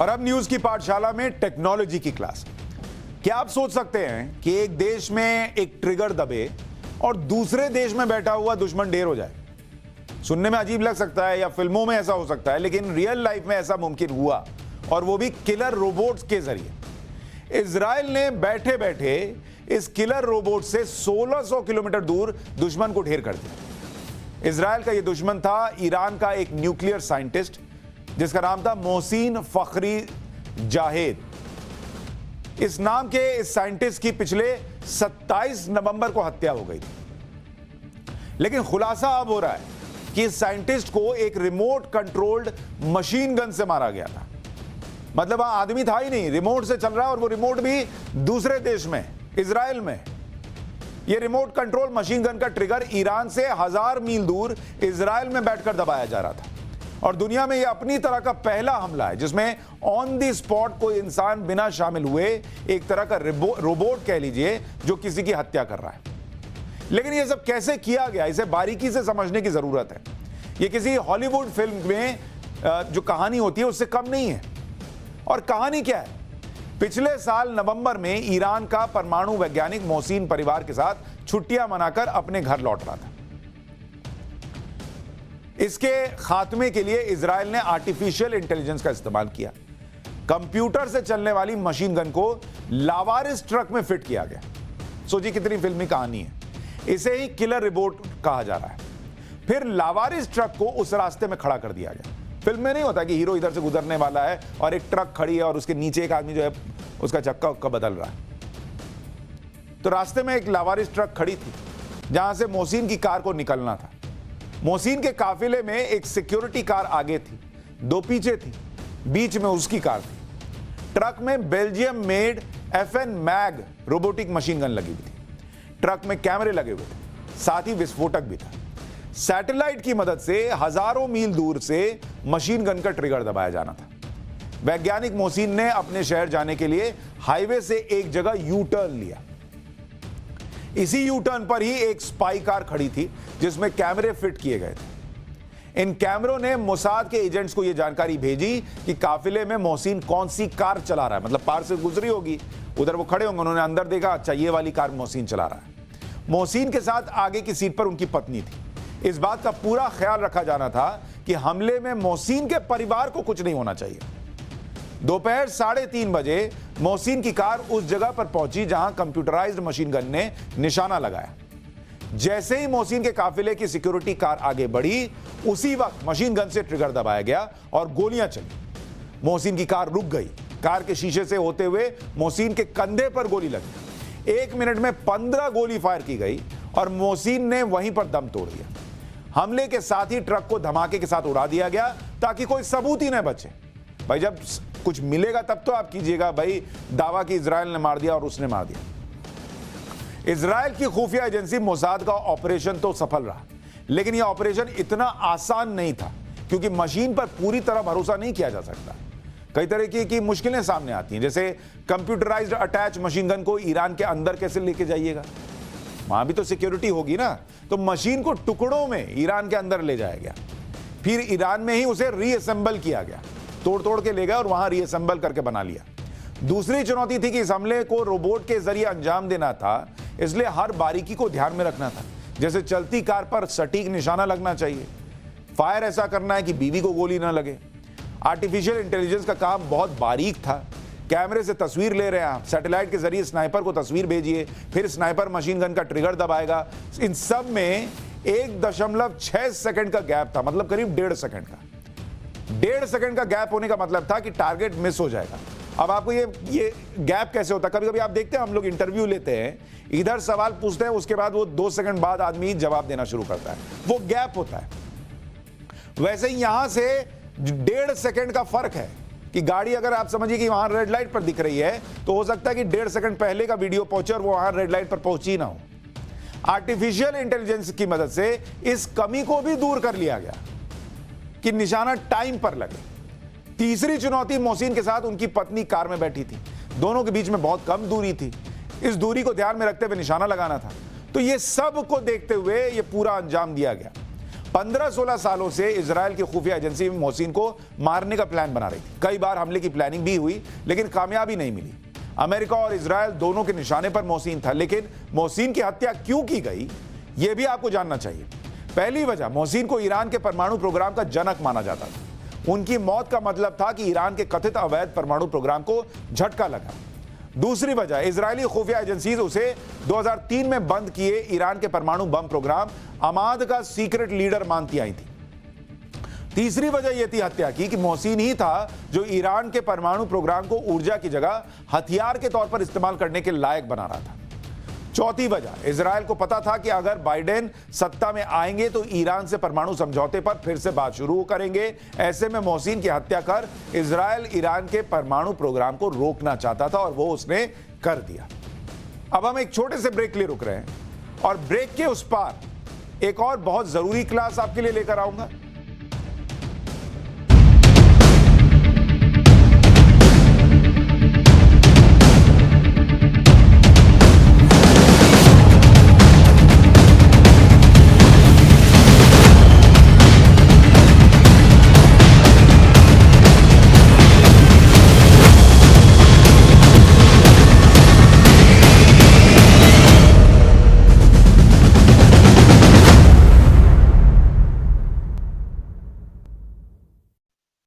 और अब न्यूज की पाठशाला में टेक्नोलॉजी की क्लास। क्या आप सोच सकते हैं कि एक देश में एक ट्रिगर दबे और दूसरे देश में बैठा हुआ दुश्मन ढेर हो जाए? सुनने में अजीब लग सकता है या फिल्मों में ऐसा हो सकता है, लेकिन रियल लाइफ में ऐसा मुमकिन हुआ, और वो भी किलर रोबोट्स के जरिए। इजराइल ने बैठे बैठे इस किलर रोबोट से 1600 किलोमीटर दूर दुश्मन को ढेर कर दिया। इजराइल का यह दुश्मन था ईरान का एक न्यूक्लियर साइंटिस्ट जिसका नाम था मोहसिन फखरी जाहेद। इस नाम के इस साइंटिस्ट की पिछले 27 नवंबर को हत्या हो गई थी, लेकिन खुलासा अब हो रहा है कि इस साइंटिस्ट को एक रिमोट कंट्रोल्ड मशीन गन से मारा गया था। मतलब वहां आदमी था ही नहीं, रिमोट से चल रहा है, और वो रिमोट भी दूसरे देश में, इजराइल में। ये रिमोट कंट्रोल मशीन गन का ट्रिगर ईरान से 1000 मील दूर इजराइल में बैठकर दबाया जा रहा था। और दुनिया में यह अपनी तरह का पहला हमला है जिसमें ऑन द स्पॉट कोई इंसान बिना शामिल हुए, एक तरह का रोबोट कह लीजिए, जो किसी की हत्या कर रहा है। लेकिन यह सब कैसे किया गया, इसे बारीकी से समझने की जरूरत है। यह किसी हॉलीवुड फिल्म में जो कहानी होती है उससे कम नहीं है। और कहानी क्या है? पिछले साल नवंबर में ईरान का परमाणु वैज्ञानिक मोहसिन परिवार के साथ छुट्टियां मनाकर अपने घर लौट रहा था। इसके खात्मे के लिए इजराइल ने आर्टिफिशियल इंटेलिजेंस का इस्तेमाल किया। कंप्यूटर से चलने वाली मशीन गन को लावारिस ट्रक में फिट किया गया। सोचिए कितनी फिल्मी कहानी है। इसे ही किलर रोबोट कहा जा रहा है। फिर लावारिस ट्रक को उस रास्ते में खड़ा कर दिया गया। फिल्म में नहीं होता कि हीरो इधर से गुजरने वाला है और एक ट्रक खड़ी है और उसके नीचे एक आदमी जो है उसका चक्का उक्का बदल रहा है। तो रास्ते में एक लावारिस ट्रक खड़ी थी जहां से मोहसिन की कार को निकलना था। मोहसिन के काफिले में एक सिक्योरिटी कार आगे थी, 2 पीछे थी, बीच में उसकी कार थी। ट्रक में Belgium made FN Mag robotic machine gun लगी हुई थी। ट्रक में कैमरे लगे हुए थे, साथ ही विस्फोटक भी था। सैटेलाइट की मदद से हजारों मील दूर से मशीन गन का ट्रिगर दबाया जाना था। वैज्ञानिक मोहसिन ने अपने शहर जाने के लिए हाईवे से एक जगह यू टर्न लिया। इसी यू टर्न पर ही एक स्पाई कार खड़ी थी जिसमें कैमरे फिट किए गए थे। इन कैमरों ने मोसाद के एजेंट्स को यह जानकारी भेजी कि काफिले में मोहसिन कौन सी कार चला रहा है। मतलब पार से गुजरी होगी, उधर वो खड़े होंगे, उन्होंने अंदर देखा, अच्छा ये वाली कार मोहसिन चला रहा है। मोहसिन के साथ आगे की सीट पर उनकी पत्नी थी। इस बात का पूरा ख्याल रखा जाना था कि हमले में मोहसिन के परिवार को कुछ नहीं होना चाहिए। दोपहर 3:30 बजे मोहसिन की कार उस जगह पर पहुंची जहां कंप्यूटराइज्ड मशीन गन ने निशाना लगाया। जैसे ही मोहसिन के काफिले की सिक्योरिटी कार आगे बढ़ी, उसी वक्त मशीन गन से ट्रिगर दबाया गया और गोलियां चली। मोहसिन की कार रुक गई। कार के शीशे से होते हुए मोहसिन के कंधे पर गोली लगी। 1 मिनट में 15 गोली फायर की गई और मोहसिन ने वहीं पर दम तोड़ दिया। हमले के साथ ही ट्रक को धमाके के साथ उड़ा दिया गया ताकि कोई सबूत ही न बचे। भाई जब कुछ मिलेगा तब तो आप कीजिएगा, भाई दावा कि इजराइल ने मार दिया और उसने मार दिया। इजराइल की खुफिया एजेंसी मोसाद का ऑपरेशन तो सफल रहा, लेकिन यह ऑपरेशन इतना आसान नहीं था क्योंकि मशीन पर पूरी तरह भरोसा नहीं किया जा सकता। कई तरह की मुश्किलें सामने आती हैं, जैसे कंप्यूटराइज्ड अटैच मशीन गन को ईरान के अंदर कैसे लेके जाइएगा, वहां भी तो सिक्योरिटी होगी ना। तो मशीन को टुकड़ों में ईरान के अंदर ले जाया गया, फिर ईरान में ही उसे रीअसेंबल किया गया, तोड़ के ले गए और वहां रीअसेंबल करके बना लिया। दूसरी चुनौती थी कि इस हमले को रोबोट के जरिए अंजाम देना था, इसलिए हर बारीकी को ध्यान में रखना था। जैसे चलती कार पर सटीक निशाना लगना चाहिए, फायर ऐसा करना है कि बीवी को गोली ना लगे। आर्टिफिशियल इंटेलिजेंस का काम बहुत बारीक था। कैमरे से तस्वीर ले रहे हैं आप, सैटेलाइट के जरिए स्नाइपर को तस्वीर भेजिए, फिर स्नाइपर मशीन गन का ट्रिगर दबाएगा। इन सब में 1.6 सेकंड का गैप था, मतलब करीब 1.5 सेकंड का। 1.5 सेकंड का गैप होने का मतलब था कि टारगेट मिस हो जाएगा। अब आपको ये गैप कैसे होता है? कभी कभी आप देखते हैं, हम लोग इंटरव्यू लेते हैं, इधर सवाल पूछते हैं, उसके बाद वो 2 सेकंड बाद आदमी जवाब देना शुरू करता है, वो गैप होता है। वैसे ही यहां से 1.5 सेकंड का फर्क है कि गाड़ी अगर आप समझिए कि वहां रेड लाइट पर दिख रही है, तो हो सकता है कि 1.5 सेकंड पहले का वीडियो पहुंचे और वो वहां रेड लाइट पर पहुंची ना हो। आर्टिफिशियल इंटेलिजेंस की मदद से इस कमी को भी दूर कर लिया गया कि निशाना टाइम पर लगे। तीसरी चुनौती, मोहसिन के साथ उनकी पत्नी कार में बैठी थी, दोनों के बीच में बहुत कम दूरी थी। इस दूरी को ध्यान में रखते हुए निशाना लगाना था। तो ये सब को देखते हुए ये पूरा अंजाम दिया गया। 15-16 सालों से इजराइल की खुफिया एजेंसी मोहसिन को मारने का प्लान बना रही थी। कई बार हमले की प्लानिंग भी हुई, लेकिन कामयाबी नहीं मिली। अमेरिका और इजराइल दोनों के निशाने पर मोहसिन था, लेकिन मोहसिन की हत्या क्यों की गई, यह भी आपको जानना चाहिए। पहली वजह, मोहसिन को ईरान के परमाणु प्रोग्राम का जनक माना जाता था। उनकी मौत का मतलब था कि ईरान के कथित अवैध परमाणु प्रोग्राम को झटका लगा। दूसरी वजह, इजरायली खुफिया एजेंसीज उसे 2003 में बंद किए ईरान के परमाणु बम प्रोग्राम अमाद का सीक्रेट लीडर मानती आई थी। तीसरी वजह यह थी हत्या की कि मोहसिन ही था जो ईरान के परमाणु प्रोग्राम को ऊर्जा की जगह हथियार के तौर पर इस्तेमाल करने के लायक बना रहा था। चौथी वजह, इजराइल को पता था कि अगर बाइडेन सत्ता में आएंगे तो ईरान से परमाणु समझौते पर फिर से बात शुरू करेंगे। ऐसे में मोहसिन की हत्या कर इजराइल ईरान के परमाणु प्रोग्राम को रोकना चाहता था और वो उसने कर दिया। अब हम एक छोटे से ब्रेक के लिए रुक रहे हैं और ब्रेक के उस पार एक और बहुत जरूरी क्लास आपके लिए लेकर आऊंगा।